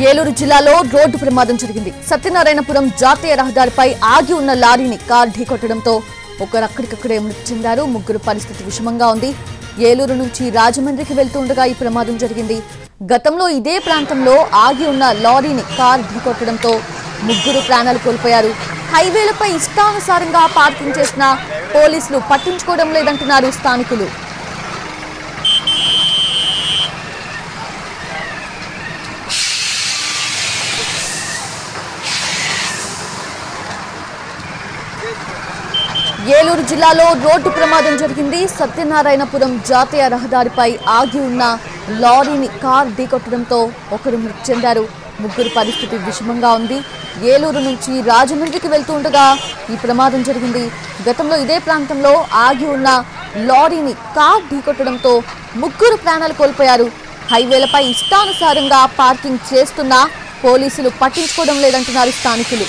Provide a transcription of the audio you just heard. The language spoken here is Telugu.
ఏలూరు జిల్లాలో రోడ్డు ప్రమాదం జరిగింది. సత్యనారాయణపురం జాతీయ రహదారిపై ఆగి ఉన్న లారీని కార్ ఢీకొట్టడంతో ఒకరు అక్కడికక్కడే మృతి చెందారు. ముగ్గురు పరిస్థితి విషమంగా ఉంది. ఏలూరు నుంచి రాజమండ్రికి వెళ్తుండగా ఈ ప్రమాదం జరిగింది. గతంలో ఇదే ప్రాంతంలో ఆగి ఉన్న లారీని కార్ ఢీకొట్టడంతో ముగ్గురు ప్రాణాలు కోల్పోయారు. హైవేలపై ఇష్టానుసారంగా పార్కింగ్ చేసిన పోలీసులు పట్టించుకోవడం లేదంటున్నారు స్థానికులు. ఏలూరు జిల్లాలో రోడ్డు ప్రమాదం జరిగింది. సత్యనారాయణపురం జాతీయ రహదారిపై ఆగి ఉన్న లారీని కార్ ఢీకొట్టడంతో ఒకరు మృతి చెందారు. ముగ్గురు పరిస్థితి విషమంగా ఉంది. ఏలూరు నుంచి రాజమండ్రికి వెళ్తుండగా ఈ ప్రమాదం జరిగింది. గతంలో ఇదే ప్రాంతంలో ఆగి ఉన్న లారీని కార్ ఢీకొట్టడంతో ముగ్గురు ప్రాణాలు కోల్పోయారు. హైవేలపై ఇష్టానుసారంగా పార్కింగ్ చేస్తున్నా పోలీసులు పట్టించుకోవడం లేదంటున్నారు స్థానికులు.